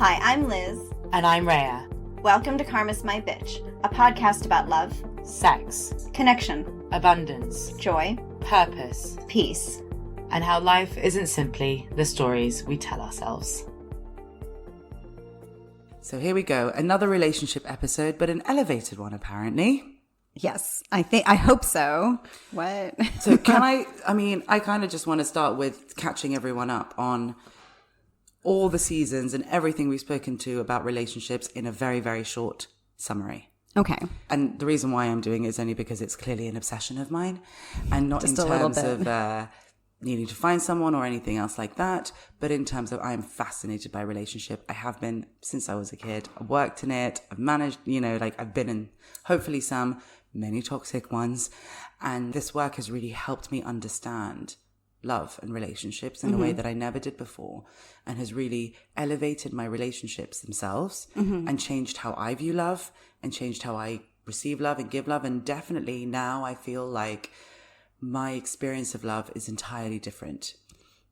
Hi, I'm Liz. And I'm Rhea. Welcome to Karma's My Bitch, a podcast about love, Sex, connection, abundance, joy, purpose, peace, and how life isn't simply the stories we tell ourselves. So here we go. Another relationship episode, but an elevated one apparently. Yes, I hope so. What? So I kind of just want to start with catching everyone up on all the seasons and everything we've spoken to about relationships in a very, very short summary. Okay. And the reason why I'm doing it is only because it's clearly an obsession of mine, and not Just in terms of needing needing to find someone or anything else like that, but in terms of I'm fascinated by relationship. I have been since I was a kid. I've worked in it. I've managed, I've been in hopefully many toxic ones. And this work has really helped me understand love and relationships in a way that I never did before, and has really elevated my relationships themselves and changed how I view love and changed how I receive love and give love. And definitely now I feel like my experience of love is entirely different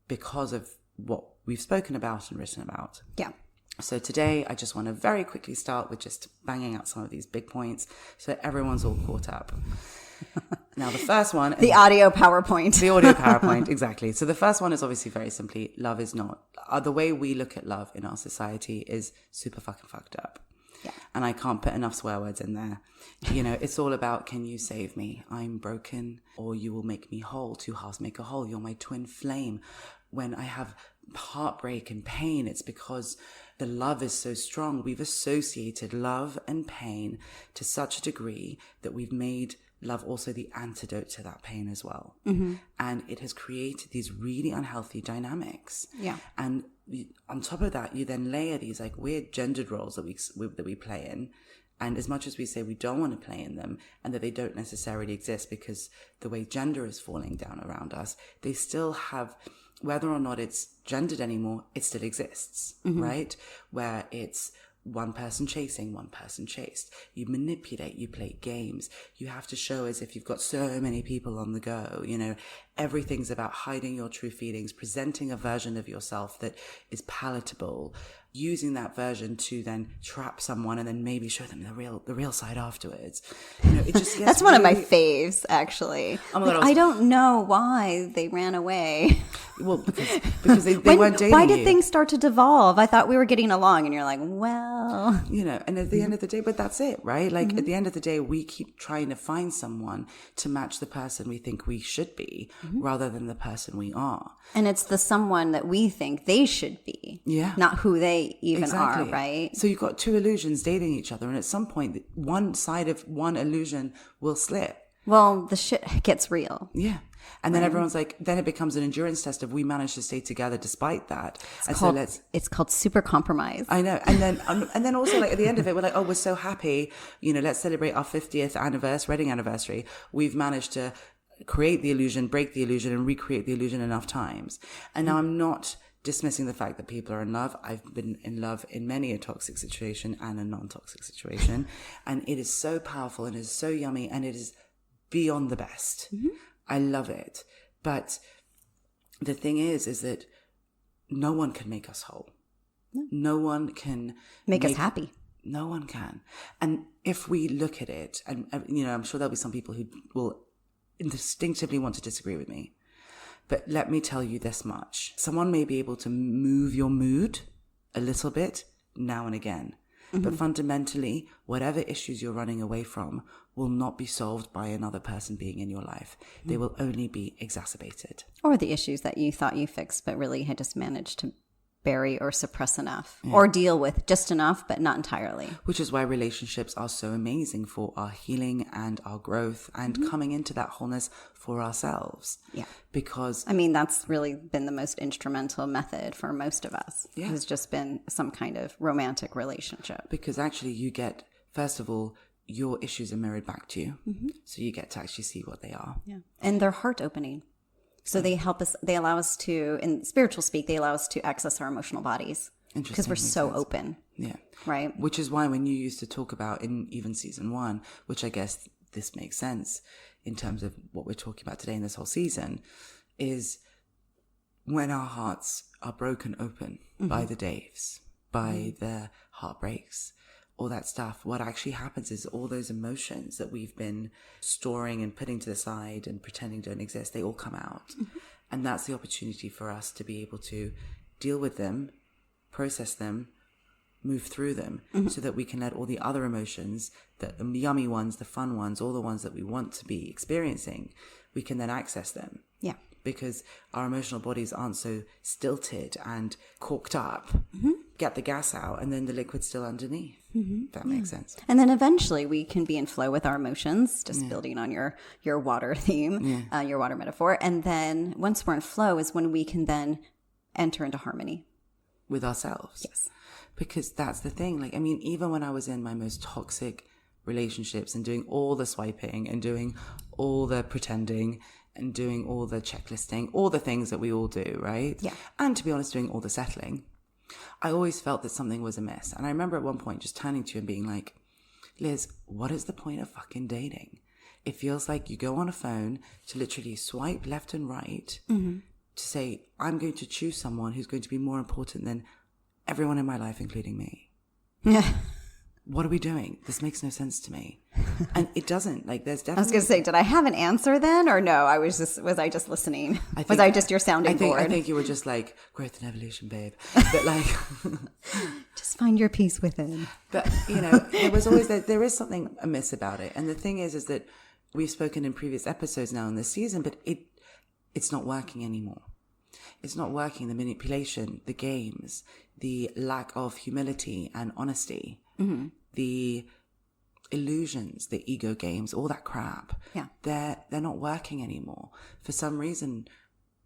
because of what we've spoken about and written about. Yeah. So today I just want to very quickly start with just banging out some of these big points so that everyone's all caught up. Now the first one... The audio PowerPoint. The audio PowerPoint, exactly. So the first one is obviously very simply, love is not... the way we look at love in our society is super fucking fucked up. Yeah. And I can't put enough swear words in there. It's all about, can you save me? I'm broken, or you will make me whole. Two halves make a whole. You're my twin flame. When I have heartbreak and pain, it's because the love is so strong. We've associated love and pain to such a degree that we've made love also the antidote to that pain as well. And it has created these really unhealthy dynamics. Yeah. And on top of that, you then layer these like weird gendered roles that we play in. And as much as we say we don't want to play in them and that they don't necessarily exist because the way gender is falling down around us, they still have, whether or not it's gendered anymore, it still exists, right? Where it's one person chasing, one person chased. You manipulate, you play games. You have to show as if you've got so many people on the go. Everything's about hiding your true feelings, presenting a version of yourself that is palatable, using that version to then trap someone and then maybe show them the real side afterwards. It just gets That's one of my faves, actually. Oh my God, I don't know why they ran away. Well, because they weren't dating Why did you. things start to devolve? I thought we were getting along, and you're like, well... And at the end of the day, but that's it, right? Like at the end of the day, we keep trying to find someone to match the person we think we should be rather than the person we are. And it's the someone that we think they should be. Yeah. Not who they even are, Exactly. right? So you've got two illusions dating each other, and at some point, one side of one illusion will slip. Well, the shit gets real. Yeah. And then everyone's like, then it becomes an endurance test of we managed to stay together despite that. It's called super compromise. I know. And then also like at the end of it, we're like, oh, we're so happy. Let's celebrate our 50th wedding anniversary. We've managed to create the illusion, break the illusion, and recreate the illusion enough times. And now I'm not dismissing the fact that people are in love. I've been in love in many a toxic situation and a non-toxic situation. And it is so powerful and it is so yummy and it is beyond the best. I love it. But the thing is that no one can make us whole. No one can Make us happy. No one can. And if we look at it, and I'm sure there'll be some people who will instinctively want to disagree with me. But let me tell you this much. Someone may be able to move your mood a little bit now and again. But fundamentally, whatever issues you're running away from will not be solved by another person being in your life. They will only be exacerbated. Or the issues that you thought you fixed, but really had just managed to bury or suppress enough, or deal with just enough, but not entirely. Which is why relationships are so amazing for our healing and our growth and coming into that wholeness for ourselves. Yeah. Because that's really been the most instrumental method for most of us. Yeah. Has just been some kind of romantic relationship. Because actually you get, first of all, your issues are mirrored back to you. So you get to actually see what they are. Yeah. And they're heart opening. So they allow us to, in spiritual speak, they allow us to access our emotional bodies. Because we're so open. Yeah. Right. Which is why when you used to talk about in even season 1, which I guess this makes sense in terms of what we're talking about today in this whole season, is when our hearts are broken open by the Daves, by the heartbreaks, all that stuff. What actually happens is all those emotions that we've been storing and putting to the side and pretending don't exist, they all come out. And that's the opportunity for us to be able to deal with them, process them, move through them, so that we can let all the other emotions, the yummy ones, the fun ones, all the ones that we want to be experiencing, we can then access them. Yeah. Because our emotional bodies aren't so stilted and corked up. Get the gas out, and then the liquid's still underneath. If that makes sense. And then eventually we can be in flow with our emotions, just building on your water theme, your water metaphor. And then once we're in flow is when we can then enter into harmony with ourselves. Yes. Because that's the thing. Like, I mean, even when I was in my most toxic relationships and doing all the swiping and doing all the pretending and doing all the checklisting, all the things that we all do, right? Yeah. And to be honest, doing all the settling, I always felt that something was amiss. And I remember at one point just turning to you and being like, Liz, what is the point of fucking dating? It feels like you go on a phone to literally swipe left and right to say, I'm going to choose someone who's going to be more important than everyone in my life, including me. Yeah. What are we doing? This makes no sense to me. And it doesn't. Like, there's definitely... I was going to say, did I have an answer then? Or no, was I just listening? Was I just your sounding board? I think you were just like, growth and evolution, babe. But like... just find your peace within. But, you know, there is something amiss about it. And the thing is that we've spoken in previous episodes now in this season, but it's not working anymore. It's not working. The manipulation, the games, the lack of humility and honesty, the illusions, the ego games, all that crap. Yeah. They're not working anymore. For some reason,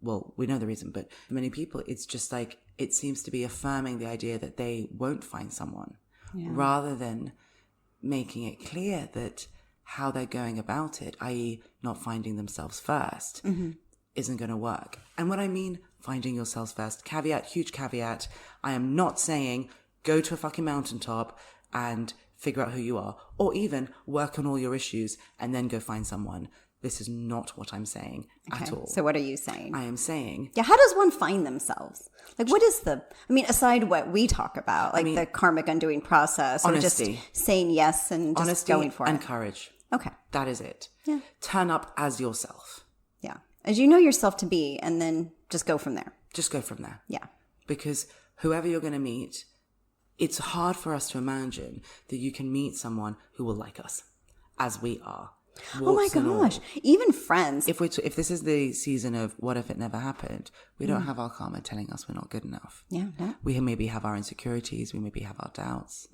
well, we know the reason, but for many people, it's just like, it seems to be affirming the idea that they won't find someone rather than making it clear that how they're going about it, i.e. not finding themselves first, isn't going to work. And when I mean finding yourselves first, caveat, huge caveat, I am not saying go to a fucking mountaintop and figure out who you are, or even work on all your issues and then go find someone. This is not what I'm saying at all. So what are you saying? I am saying... Yeah, how does one find themselves? Like, what is aside what we talk about, like the karmic undoing process, honesty. Or just saying yes and just honesty going for it. And courage. Okay. That is it. Yeah. Turn up as yourself. Yeah. As you know yourself to be, and then just go from there. Just go from there. Yeah. Because whoever you're going to meet, it's hard for us to imagine that you can meet someone who will like us as we are. Oh my gosh. Even friends. If this is the season of what if it never happened, we don't have our karma telling us we're not good enough. Yeah. No. We maybe have our insecurities. We maybe have our doubts.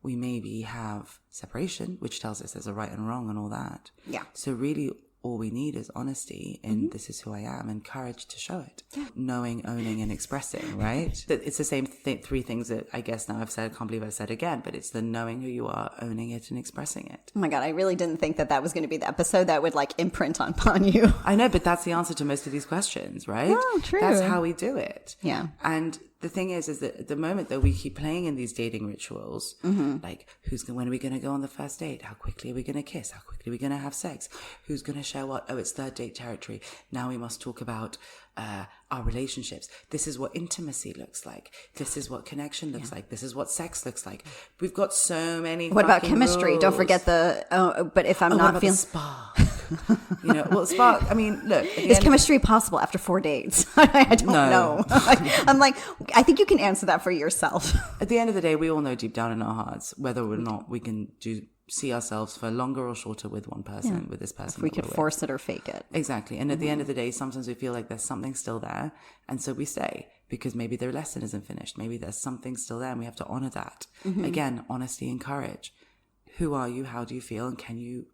We maybe have separation, which tells us there's a right and wrong and all that. Yeah. So really, all we need is honesty and this is who I am, and courage to show it. Yeah. Knowing, owning, and expressing, right? It's the same three things that I guess now I've said, I can't believe I've said again, but it's the knowing who you are, owning it, and expressing it. Oh my God, I really didn't think that was going to be the episode that would like imprint upon you. I know, but that's the answer to most of these questions, right? Oh, true. That's how we do it. Yeah. And the thing is that at the moment that we keep playing in these dating rituals, like when are we going to go on the first date? How quickly are we going to kiss? How quickly are we going to have sex? Who's going to share what? Oh, it's third date territory. Now we must talk about our relationships. This is what intimacy looks like. This is what connection looks like. This is what sex looks like. We've got so many. What about chemistry? rules. Don't forget but if I'm not feeling spark. Spark. I mean, look. Is chemistry possible after 4 dates? I don't know. I'm like, I think you can answer that for yourself. At the end of the day, we all know deep down in our hearts whether or not we can see ourselves for longer or shorter with one person, with this person. If we could force it or fake it. Exactly. And at the end of the day, sometimes we feel like there's something still there. And so we stay because maybe their lesson isn't finished. Maybe there's something still there and we have to honor that. Again, honesty and courage. Who are you? How do you feel? And can you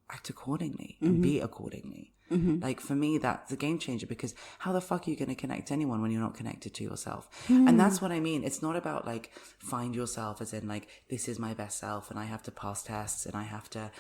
act accordingly and be accordingly? Like for me, that's a game changer, because how the fuck are you going to connect to anyone when you're not connected to yourself? And that's what I mean. It's not about like find yourself as in like, this is my best self and I have to pass tests and I have to,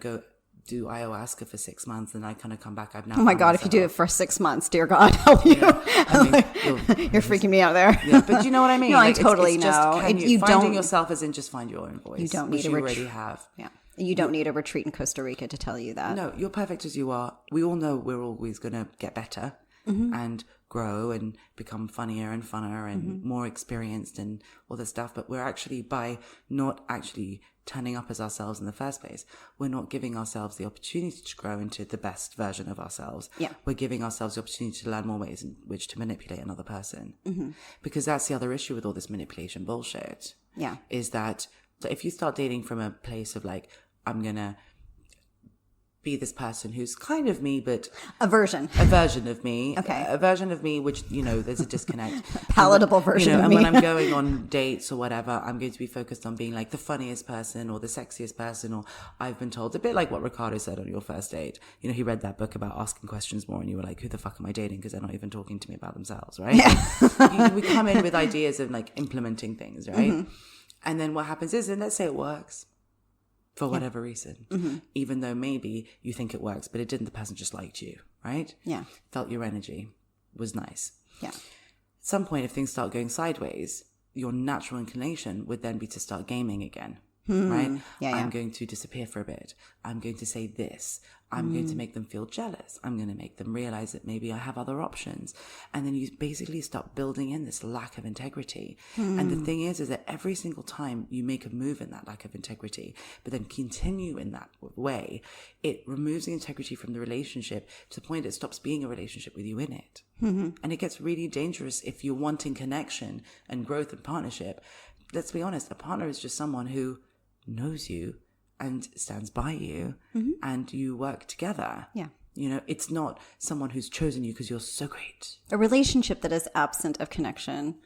go do ayahuasca for 6 months and I kind of come back. I've now. Oh my God, if you do it for 6 months, dear God, help you. You're freaking me out there. Yeah, but you know what I mean? No, I totally know. Finding yourself as in just find your own voice. You don't need which you already have. Yeah. You don't need a retreat in Costa Rica to tell you that. No, you're perfect as you are. We all know we're always going to get better. and grow and become funnier and funner and more experienced and all this stuff. But we're actually, by not actually turning up as ourselves in the first place, we're not giving ourselves the opportunity to grow into the best version of ourselves. Yeah. We're giving ourselves the opportunity to learn more ways in which to manipulate another person. Because that's the other issue with all this manipulation bullshit. Yeah. Is that if you start dating from a place of like, I'm going to be this person who's kind of me, but A version of me. Okay. A version of me, which, there's a disconnect. palatable version of and me. when I'm going on dates or whatever, I'm going to be focused on being like the funniest person or the sexiest person, or I've been told, a bit like what Ricardo said on your first date. He read that book about asking questions more and you were like, who the fuck am I dating? Because they're not even talking to me about themselves, right? We come in with ideas of like implementing things, right? And then what happens is, and let's say it works. For whatever reason, even though maybe you think it works, but it didn't, the person just liked you, right? Yeah. Felt your energy, was nice. Yeah. At some point, if things start going sideways, your natural inclination would then be to start gaming again, right? Yeah, I'm going to disappear for a bit. I'm going to say this. I'm going to make them feel jealous. I'm going to make them realize that maybe I have other options. And then you basically start building in this lack of integrity. And the thing is that every single time you make a move in that lack of integrity, but then continue in that way, it removes the integrity from the relationship to the point it stops being a relationship with you in it. And it gets really dangerous if you're wanting connection and growth and partnership. Let's be honest, a partner is just someone who knows you and stands by you and you work together. Yeah. It's not someone who's chosen you because you're so great. A relationship that is absent of connection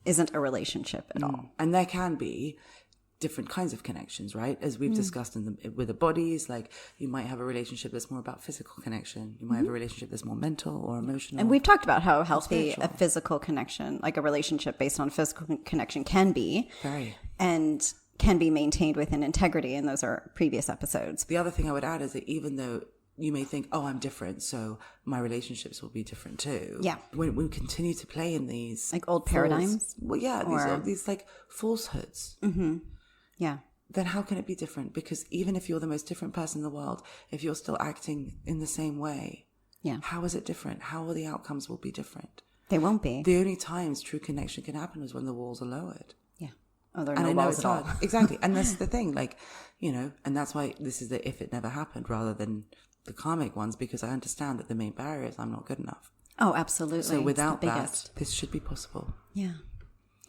isn't a relationship at all. And there can be different kinds of connections, right? As we've discussed with the bodies, like you might have a relationship that's more about physical connection. You might have a relationship that's more mental or emotional. And we've talked about how healthy a physical connection, like a relationship based on physical connection, can be. Very. And can be maintained within integrity. And those are previous episodes. The other thing I would add is that even though you may think, oh, I'm different, so my relationships will be different too. Yeah. When we continue to play in these... Like old paradigms? Well, yeah, these like falsehoods. Yeah. Then how can it be different? Because even if you're the most different person in the world, if you're still acting in the same way, how is it different? How will the outcomes will be different? They won't be. The only times true connection can happen is when the walls are lowered. Yeah. Oh, there are And no I know walls it's at all. hard. Exactly. And that's the thing, like, and that's why this is the if it never happened rather than the karmic ones, because I understand that the main barrier is I'm not good enough. Oh, absolutely. So without It's the that, biggest. this should be possible. Yeah.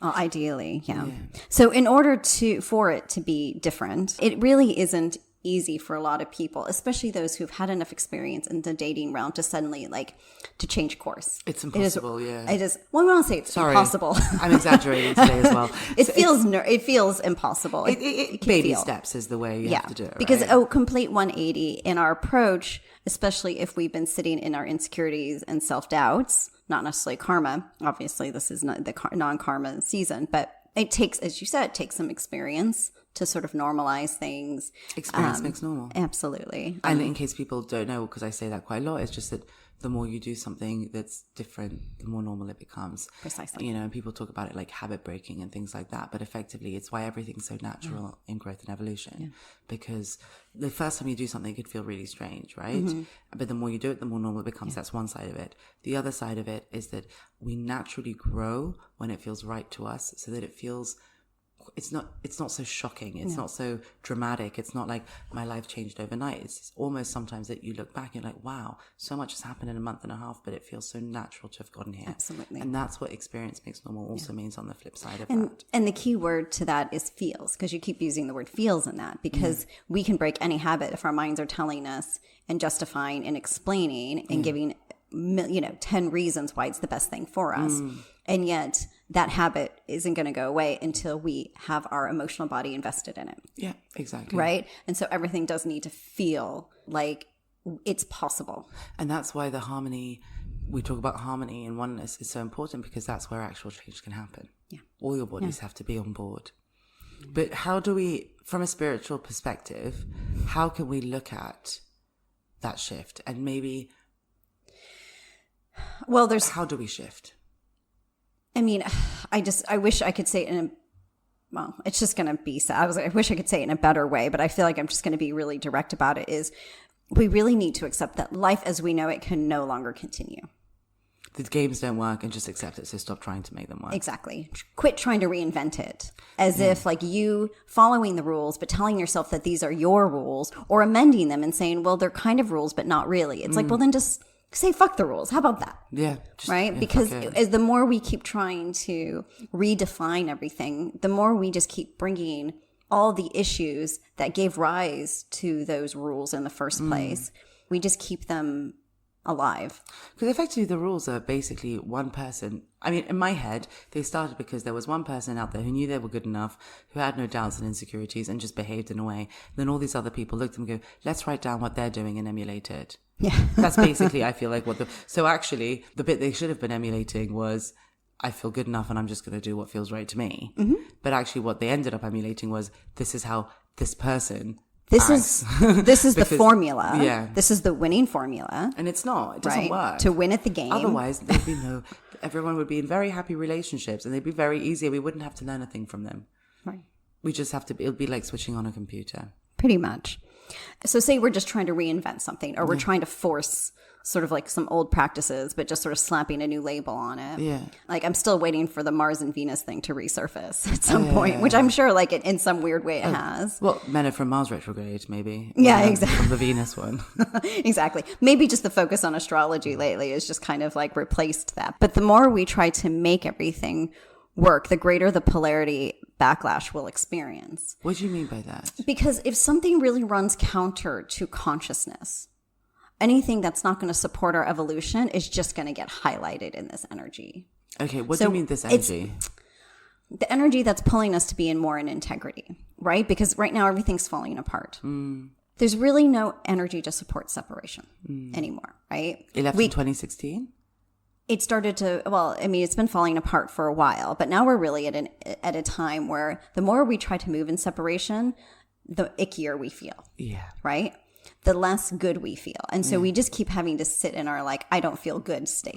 Well, ideally, yeah. So in order for it to be different, it really isn't easy for a lot of people, especially those who've had enough experience in the dating realm to suddenly to change course. It's impossible, It is. Well, I want to say it's impossible. I'm exaggerating today as well. It feels impossible. It can baby feel. steps is the way you have to do it. Because right? a complete 180 in our approach, especially if we've been sitting in our insecurities and self-doubts, not necessarily karma. Obviously, this is not the non-karma season, but it takes, as you said, some experience to sort of normalize things. Experience makes normal. Absolutely. And in case people don't know, because I say that quite a lot, it's just that the more you do something that's different, the more normal it becomes. Precisely. And people talk about it like habit breaking and things like that. But effectively, it's why everything's so natural in growth and evolution. Yeah. Because the first time you do something, it could feel really strange, right? But the more you do it, the more normal it becomes. That's one side of it. The other side of it is that we naturally grow when it feels right to us, so that it feels... It's not so shocking. It's not so dramatic. It's not like my life changed overnight. It's almost sometimes that you look back and you're like, wow, so much has happened in a month and a half, but it feels so natural to have gotten here. Absolutely. And that's what experience makes normal also means on the flip side of that. And the key word to that is feels, because you keep using the word feels in that, because we can break any habit if our minds are telling us and justifying and explaining and giving 10 reasons why it's the best thing for us. And yet that habit isn't going to go away until we have our emotional body invested in it. Yeah, exactly. Right? And so everything does need to feel like it's possible. And that's why the harmony, we talk about harmony and oneness is so important, because that's where actual change can happen. Yeah. All your bodies have to be on board. But how do we, from a spiritual perspective, how can we look at that shift? And maybe, well, how do we shift? I mean, I wish I could say it well, it's just going to be sad. I wish I could say it in a better way, but I feel like I'm just going to be really direct about it, is we really need to accept that life as we know it can no longer continue. the games don't work and just accept it. So stop trying to make them work. Exactly. Quit trying to reinvent it as if like you following the rules, but telling yourself that these are your rules, or amending them and saying, well, they're kind of rules, but not really. It's like, well, then just say, fuck the rules. How about that? Yeah. Right? Because as the more we keep trying to redefine everything, the more we just keep bringing all the issues that gave rise to those rules in the first place. We just keep them alive. Because effectively the rules are basically one person. I mean, in my head, they started because there was one person out there who knew they were good enough, who had no doubts and insecurities and just behaved in a way. Then all these other people looked at them and go, let's write down what they're doing and emulate it. Yeah. That's basically, I feel like so actually the bit they should have been emulating was, I feel good enough and I'm just going to do what feels right to me. Mm-hmm. But actually what they ended up emulating was, this is how this person acts. This is the formula. Yeah. This is the winning formula. And it's not. It doesn't work. To win at the game. Otherwise, everyone would be in very happy relationships and they'd be very easy. We wouldn't have to learn a thing from them. Right. We just have to, it'll be like switching on a computer. Pretty much. So say we're just trying to reinvent something, or we're trying to force sort of like some old practices, but just sort of slapping a new label on it. Yeah. Like I'm still waiting for the Mars and Venus thing to resurface at some point, which I'm sure like in some weird way it has. Well, men are from Mars retrograde, maybe. Yeah, exactly. From the Venus one. Exactly. Maybe just the focus on astrology lately is just kind of like replaced that. But the more we try to make everything work, the greater the polarity backlash we'll experience. What do you mean by that? Because if something really runs counter to consciousness, anything that's not going to support our evolution is just going to get highlighted in this energy. Okay, what do you mean this energy? The energy that's pulling us to be more in integrity, right? Because right now everything's falling apart. There's really no energy to support separation anymore, right? It left in 2016? It started to, well, I mean, it's been falling apart for a while, but now we're really at a time where the more we try to move in separation, the ickier we feel. Yeah. Right? The less good we feel. And so we just keep having to sit in our like, I don't feel good stage.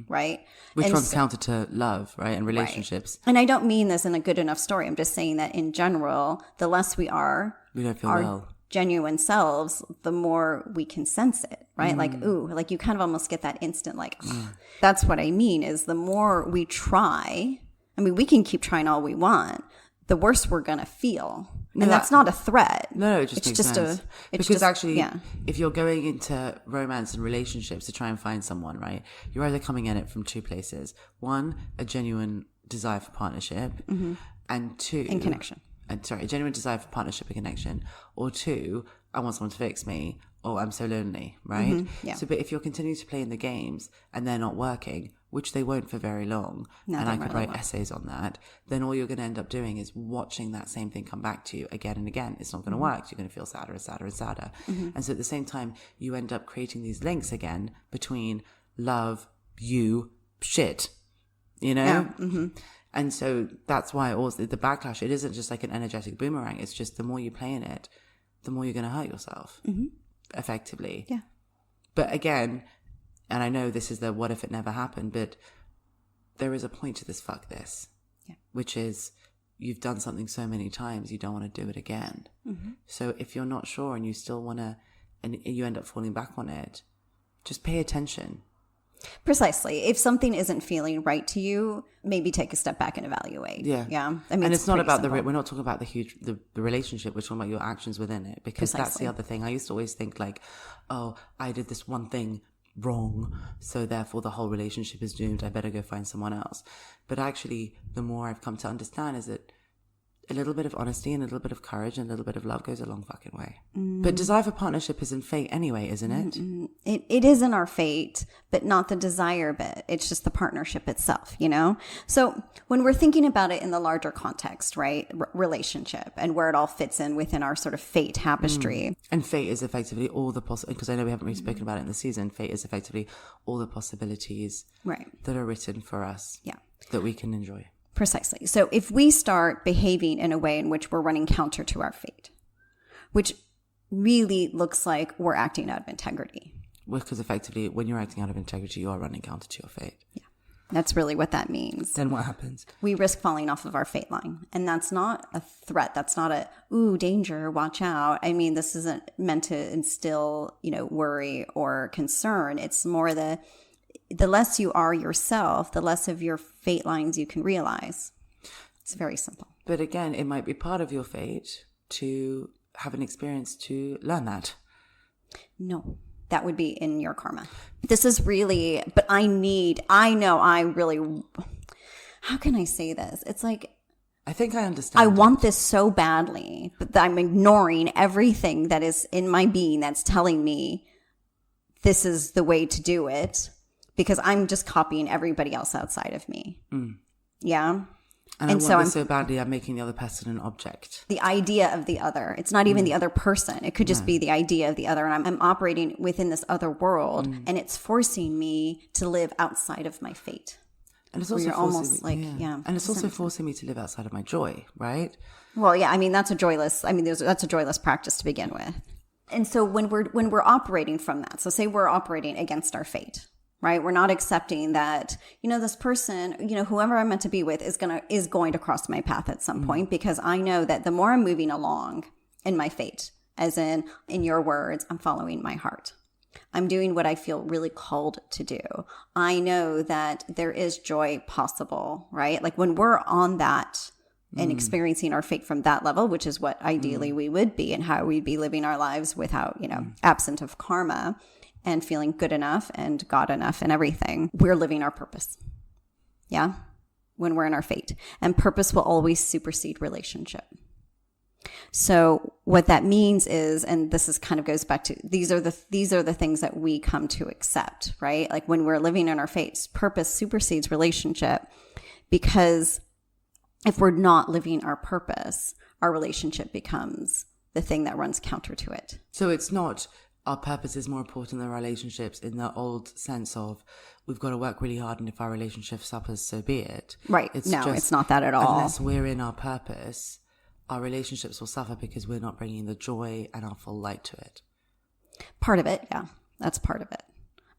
Right? Which runs counter to love, right? And relationships. Right. And I don't mean this in a good enough story. I'm just saying that in general, the less we are, We don't feel our well. genuine selves, the more we can sense it, right? Like, ooh, like you kind of almost get that instant, like, that's what I mean is the more we try, I mean, we can keep trying all we want, the worse we're going to feel. And that's not a threat. No, it just makes sense. Because actually, yeah. if you're going into romance and relationships to try and find someone, right, you're either coming at it from two places. One, a genuine desire for partnership, and two... In connection. A genuine desire for partnership and connection. Or two, I want someone to fix me. Or I'm so lonely, right? Yeah. So, but if you're continuing to play in the games and they're not working, which they won't for very long, and I could write essays on that, then all you're going to end up doing is watching that same thing come back to you again and again. It's not going to work. You're going to feel sadder and sadder and sadder. And so at the same time, you end up creating these links again between love, you, shit, you know? Yeah. And so that's why also the backlash, it isn't just like an energetic boomerang. It's just the more you play in it, the more you're going to hurt yourself effectively. Yeah. But again, and I know this is the what if it never happened, but there is a point to this fuck this, which is you've done something so many times, you don't want to do it again. So if you're not sure and you still want to, and you end up falling back on it, just pay attention. Precisely. If something isn't feeling right to you, maybe take a step back and evaluate. Yeah. I mean, and it's not about simple. we're not talking about the relationship. We're talking about your actions within it, because that's the other thing. I used to always think like, oh, I did this one thing wrong, so therefore the whole relationship is doomed. I better go find someone else. But actually, the more I've come to understand is that a little bit of honesty and a little bit of courage and a little bit of love goes a long fucking way. But desire for partnership is in fate anyway, isn't it? It is in our fate, but not the desire bit. It's just the partnership itself, you know? So when we're thinking about it in the larger context, right? Relationship and where it all fits in within our sort of fate tapestry. And fate is effectively all the because I know we haven't really spoken about it in the season. Fate is effectively all the possibilities that are written for us that we can enjoy. Precisely. So if we start behaving in a way in which we're running counter to our fate, which really looks like we're acting out of integrity. Well, because effectively, when you're acting out of integrity, you are running counter to your fate. Yeah. That's really what that means. Then what happens? We risk falling off of our fate line. And that's not a threat. That's not a, ooh, danger, watch out. I mean, this isn't meant to instill, worry or concern. It's more the less you are yourself, the less of your fate lines you can realize. It's very simple. But again, it might be part of your fate to have an experience to learn that. No, that would be in your karma. This is really, but how can I say this? It's like, I think I understand. I want this so badly, but I'm ignoring everything that is in my being that's telling me this is the way to do it, because I'm just copying everybody else outside of me. Yeah. And I want this so badly, I'm making the other person an object. The idea of the other. It's not even the other person. It could just be the idea of the other. And I'm operating within this other world, and it's forcing me to live outside of my fate. And it's also almost like, And it's also forcing me to live outside of my joy, right? Well, yeah, I mean, that's a joyless practice to begin with. And so when we're operating from that, so say we're operating against our fate, right? We're not accepting that, this person, whoever I'm meant to be with is going to cross my path at some point, because I know that the more I'm moving along in my fate, as in your words, I'm following my heart. I'm doing what I feel really called to do. I know that there is joy possible, right? Like when we're on that and experiencing our fate from that level, which is what ideally we would be and how we'd be living our lives without, absent of karma, and feeling good enough and God enough and everything, we're living our purpose. Yeah? When we're in our fate. And purpose will always supersede relationship. So what that means is, and this is kind of goes back to, these are the things that we come to accept, right? Like when we're living in our fate, purpose supersedes relationship, because if we're not living our purpose, our relationship becomes the thing that runs counter to it. So it's not our purpose is more important than relationships in the old sense of we've got to work really hard, and if our relationship suffers, so be it. Right. It's not that at all. Unless we're in our purpose, our relationships will suffer because we're not bringing the joy and our full light to it. Part of it, yeah. That's part of it.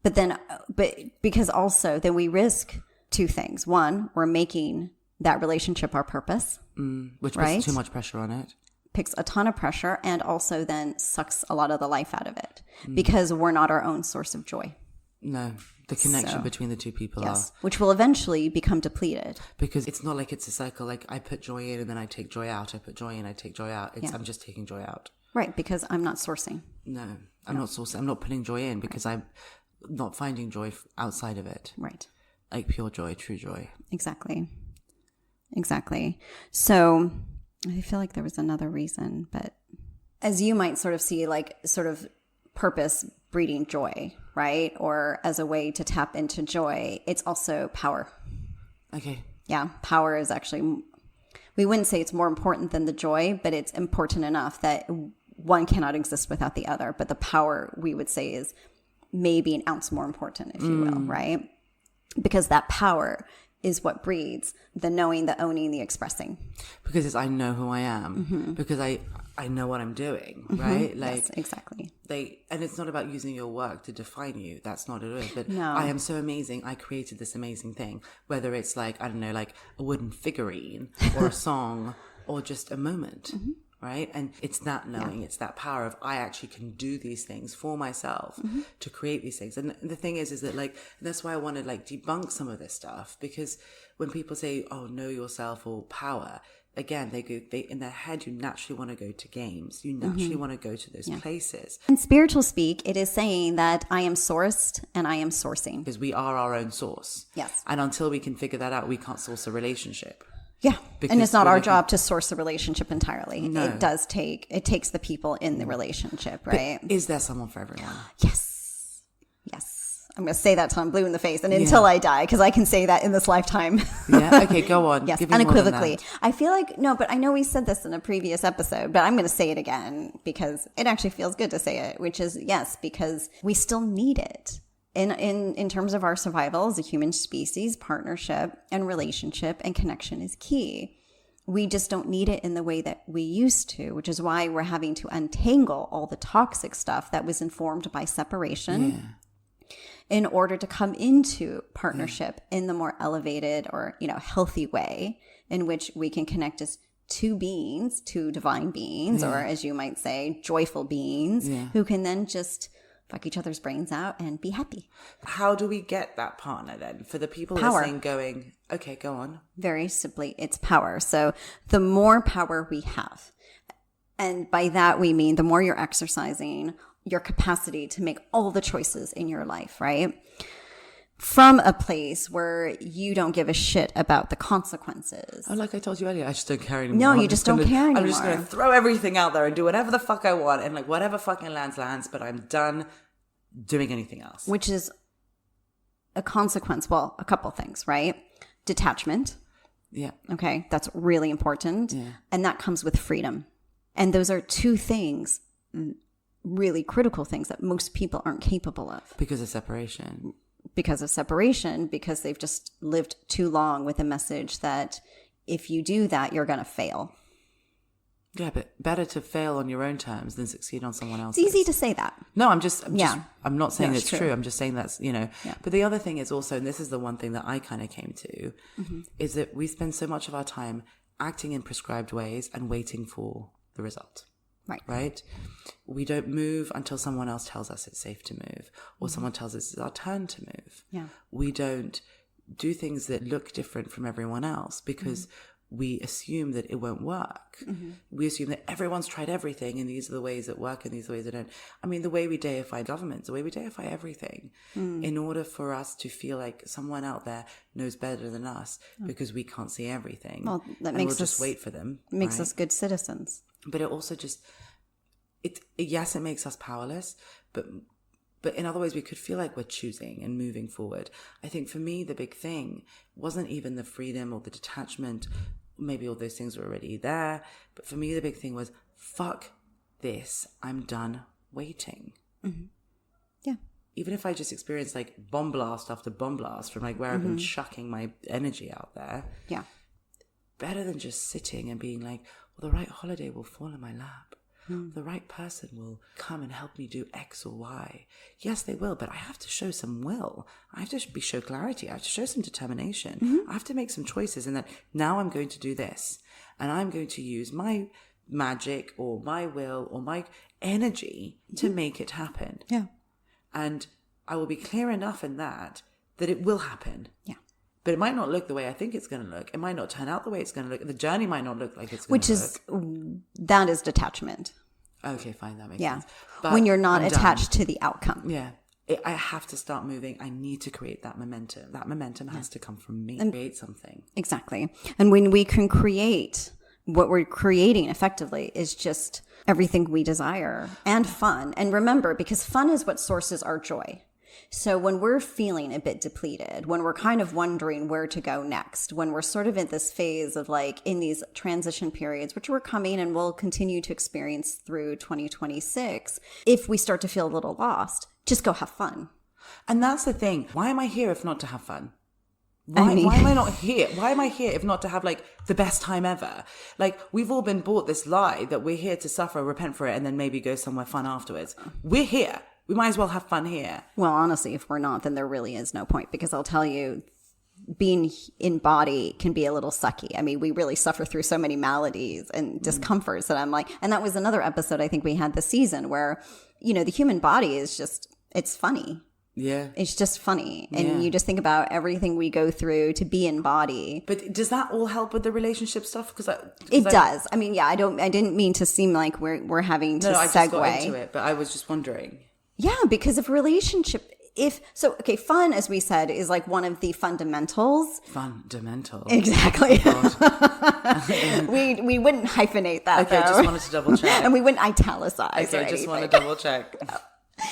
But because also then we risk two things. One, we're making that relationship our purpose. Which puts too much pressure on it. Picks a ton of pressure, and also then sucks a lot of the life out of it, because we're not our own source of joy. No, the connection between the two people are. Which will eventually become depleted. Because it's not like it's a cycle, like I put joy in and then I take joy out. I put joy in, I take joy out. I'm just taking joy out. Right, because I'm not sourcing. No, I'm not sourcing. I'm not putting joy in because I'm not finding joy outside of it. Right. Like pure joy, true joy. Exactly. So I feel like there was another reason, but as you might sort of see, like sort of purpose breeding joy, right? Or as a way to tap into joy, it's also power. Okay. Yeah, power is actually, we wouldn't say it's more important than the joy, but it's important enough that one cannot exist without the other. But the power, we would say, is maybe an ounce more important, if you will, right? Because that power is what breeds the knowing, the owning, the expressing. Because it's I know who I am. Because I know what I'm doing, right? Like yes, exactly. And it's not about using your work to define you. That's not it. But no. I am so amazing. I created this amazing thing. Whether it's like, I don't know, like a wooden figurine or a song or just a moment. Right? And it's that knowing, it's that power of I actually can do these things for myself to create these things. And the thing is that like, that's why I want to like debunk some of this stuff, because when people say, oh, know yourself or power, again, they in their head, you naturally want to go to games. You naturally want to go to those places. In spiritual speak, it is saying that I am sourced and I am sourcing. Because we are our own source. Yes. And until we can figure that out, we can't source a relationship. Yeah. Because and it's not our job to source a relationship entirely. No. It takes the people in the relationship, right? But is there someone for everyone? Yes. I'm going to say that till I'm blue in the face and until I die, because I can say that in this lifetime. Yeah. Okay, go on. Yes, Give me unequivocally. more than that. I feel like, no, but I know we said this in a previous episode, but I'm going to say it again because it actually feels good to say it, which is yes, because we still need it. In terms of our survival as a human species, partnership and relationship and connection is key. We just don't need it in the way that we used to, which is why we're having to untangle all the toxic stuff that was informed by separation in order to come into partnership in the more elevated or, healthy way in which we can connect as two beings, two divine beings, or as you might say, joyful beings who can then just fuck each other's brains out and be happy. How do we get that partner then? For the people Power. listening going, okay, go on. Very simply, it's power. So the more power we have, and by that we mean the more you're exercising your capacity to make all the choices in your life, right? From a place where you don't give a shit about the consequences. Oh, like I told you earlier, I just don't care anymore. No, you just don't care I'm just going to anymore. throw everything out there and do whatever the fuck I want. And like whatever fucking lands, but I'm done doing anything else. Which is a consequence. Well, a couple things, right? Detachment. Yeah. Okay. That's really important. Yeah. And that comes with freedom. And those are two things, really critical things that most people aren't capable of. Because of separation. Because of separation, because they've just lived too long with a message that if you do that, you're going to fail. Yeah, but better to fail on your own terms than succeed on someone else's. It's easy to say that. No, I'm not saying No, it's it's true. I'm just saying that's, Yeah. But the other thing is also, and this is the one thing that I kind of came to, is that we spend so much of our time acting in prescribed ways and waiting for the result. Right. Right? We don't move until someone else tells us it's safe to move, or someone tells us it's our turn to move. Yeah. We don't do things that look different from everyone else because we assume that it won't work. We assume that everyone's tried everything and these are the ways that work and these are the ways that don't. I mean, the way we deify governments, the way we deify everything in order for us to feel like someone out there knows better than us because we can't see everything. Well, that and makes we'll just us- wait for them. Makes right? us good citizens. But it also just, it makes us powerless, but in other ways we could feel like we're choosing and moving forward. I think for me, the big thing wasn't even the freedom or the detachment. Maybe all those things were already there. But for me, the big thing was, fuck this. I'm done waiting. Yeah. Even if I just experienced like bomb blast after bomb blast from like where I've been chucking my energy out there, Yeah. better than just sitting and being like, well, the right holiday will fall in my lap. The right person will come and help me do X or Y. Yes, they will, but I have to show some will. I have to show clarity. I have to show some determination. I have to make some choices and that now I'm going to do this. And I'm going to use my magic or my will or my energy to make it happen. Yeah. And I will be clear enough in that it will happen. Yeah. But it might not look the way I think it's going to look. It might not turn out the way it's going to look. The journey might not look like it's going Which to is, look. that is detachment. Okay, fine. That makes Yeah. sense. But When you're not I'm done. attached to the outcome. Yeah. I have to start moving. I need to create that momentum. That momentum has to come from me. Create something. Exactly. And when we can create, what we're creating effectively is just everything we desire and fun. And remember, because fun is what sources our joy. So when we're feeling a bit depleted, when we're kind of wondering where to go next, when we're sort of in this phase of like in these transition periods, which we're coming and will continue to experience through 2026, if we start to feel a little lost, just go have fun. And that's the thing. Why am I here if not to have fun? Why mean- am I not here? Why am I here if not to have like the best time ever? Like we've all been bought this lie that we're here to suffer, repent for it, and then maybe go somewhere fun afterwards. We're here. We might as well have fun here. Well, honestly, if we're not, then there really is no point, because I'll tell you, being in body can be a little sucky. I mean, we really suffer through so many maladies and discomforts that I'm like, and that was another episode I think we had this season where, you know, the human body is just, it's funny. Yeah. It's just funny. And Yeah. you just think about everything we go through to be in body. But does that all help with the relationship stuff? Because It does. I mean, yeah, I didn't mean to seem like we're having to No, I just got segue. into it, but I was just wondering. Yeah, because of relationship. Okay, fun, as we said, is like one of the fundamentals. Fundamental. Exactly. we wouldn't hyphenate that. Okay, I though. just wanted to double check. And we wouldn't italicize. Okay, or I just want to anything. double check.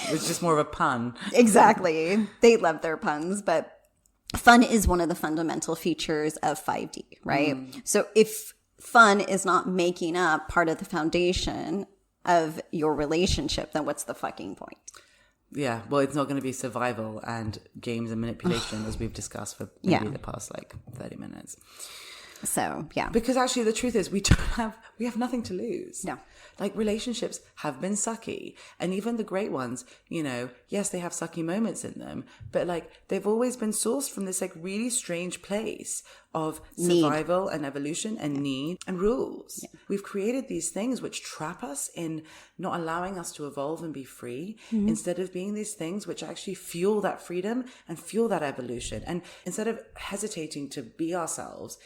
It was just more of a pun. Exactly. They love their puns, but fun is one of the fundamental features of 5D, right? So if fun is not making up part of the foundation of your relationship, then what's the fucking point? Yeah, well, it's not going to be survival and games and manipulation as we've discussed for maybe Yeah. the past like 30 minutes. So, yeah. Because actually the truth is we have nothing to lose. No. Like relationships have been sucky, and even the great ones, yes, they have sucky moments in them, but like they've always been sourced from this like really strange place of survival and evolution and need and rules. Yeah. We've created these things which trap us in not allowing us to evolve and be free, instead of being these things which actually fuel that freedom and fuel that evolution. And instead of hesitating to be ourselves,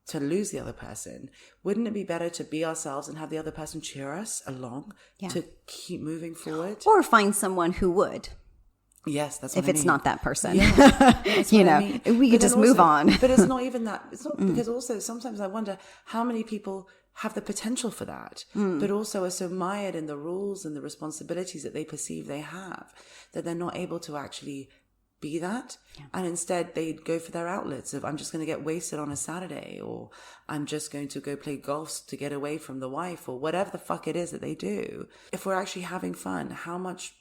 to lose the other person, wouldn't it be better to be ourselves and have the other person cheer us along to keep moving forward? Or find someone who would. Yes, that's what if it's not that person. Yeah, we could just move on. But it's not even that. It's not because also sometimes I wonder how many people have the potential for that, but also are so mired in the rules and the responsibilities that they perceive they have, that they're not able to actually be that. And instead they go for their outlets of, I'm just going to get wasted on a Saturday, or I'm just going to go play golf to get away from the wife, or whatever the fuck it is that they do. If we're actually having fun, how much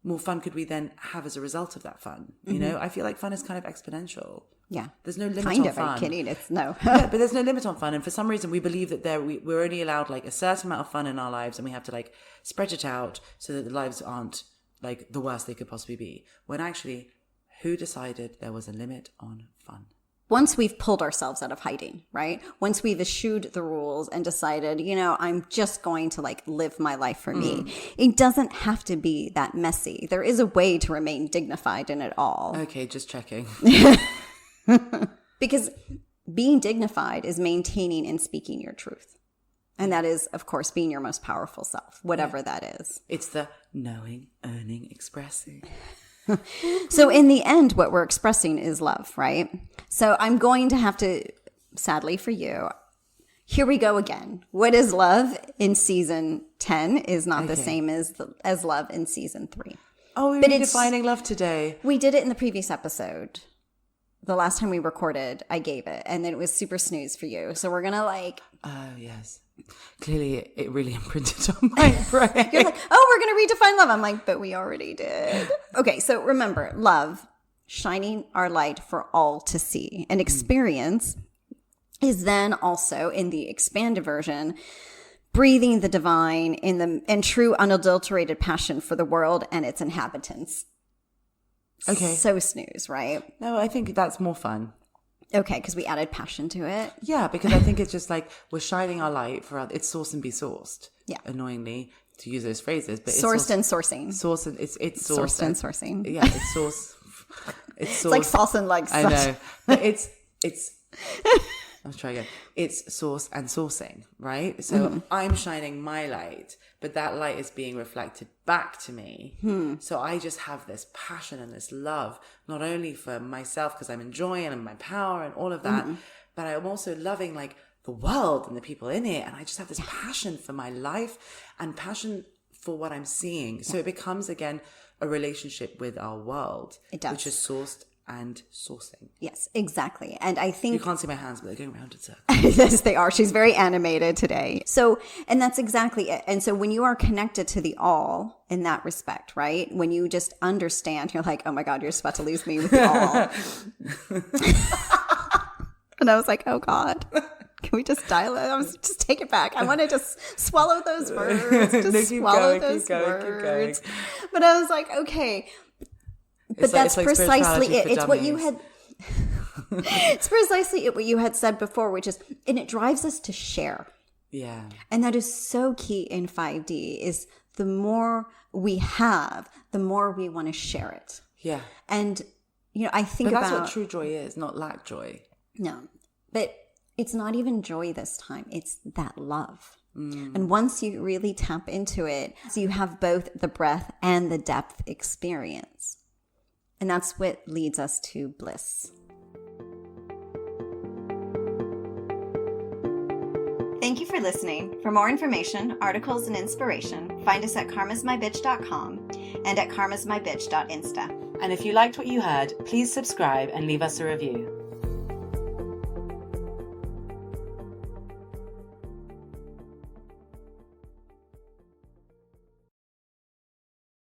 more fun could we then have as a result of that fun? I feel like fun is kind of exponential. Yeah. There's no limit kind on of, fun. Are you kidding? It's no. Yeah, but there's no limit on fun. And for some reason we believe that we're only allowed like a certain amount of fun in our lives, and we have to like spread it out so that the lives aren't like the worst they could possibly be. When actually, who decided there was a limit on fun? Once we've pulled ourselves out of hiding, right? Once we've eschewed the rules and decided, I'm just going to like live my life for me. It doesn't have to be that messy. There is a way to remain dignified in it all. Okay, just checking. Because being dignified is maintaining and speaking your truth. And that is, of course, being your most powerful self, whatever that is. It's the knowing, earning, expressing. So in the end, what we're expressing is love, right? So I'm going to have to, sadly for you, here we go again. What is love in season 10 is not the same as love in season 3. Oh, we're redefining love today. We did it in the previous episode. The last time we recorded, I gave it, and then it was super snooze for you. So we're going to like... Oh, yes. Clearly, it really imprinted on my brain. You're like, we're going to redefine love. I'm like, but we already did. Okay, so remember, love, shining our light for all to see. And experience is then also, in the expanded version, breathing the divine in true unadulterated passion for the world and its inhabitants. Okay. So snooze, right? No, I think that's more fun. Okay, because we added passion to it. Yeah, because I think it's just like we're shining our light for it's source and be sourced. Yeah. Annoyingly to use those phrases, but sourced and sourcing. Source and it's sourced and sourcing. Yeah, it's source. It's like sauce and legs. I know, but it's. Let's try again. It's source and sourcing, right? So I'm shining my light, but that light is being reflected back to me. So I just have this passion and this love, not only for myself because I'm enjoying and my power and all of that, but I'm also loving like the world and the people in it. And I just have this passion for my life and passion for what I'm seeing. So it becomes again a relationship with our world, which is sourced and sourcing. Yes, exactly. And I think... You can't see my hands, but they're going round in circles. Yes, they are. She's very animated today. So, and that's exactly it. And so when you are connected to the all in that respect, right? When you just understand, you're like, oh my God, you're just about to lose me with the all. And I was like, oh God. Can we just dial it? Just take it back. I want to just swallow those words. Just swallow those words. But I was like, okay. But that's precisely it. It's what you had. It's precisely what you had said before, which is, and it drives us to share. Yeah. And that is so key in 5D is the more we have, the more we want to share it. Yeah. And, I think that's what true joy is, not lack joy. No, but it's not even joy this time. It's that love. And once you really tap into it, so you have both the breadth and the depth experience. And that's what leads us to bliss. Thank you for listening. For more information, articles, and inspiration, find us at karmasmybitch.com and at karmasmybitch.insta. And if you liked what you heard, please subscribe and leave us a review.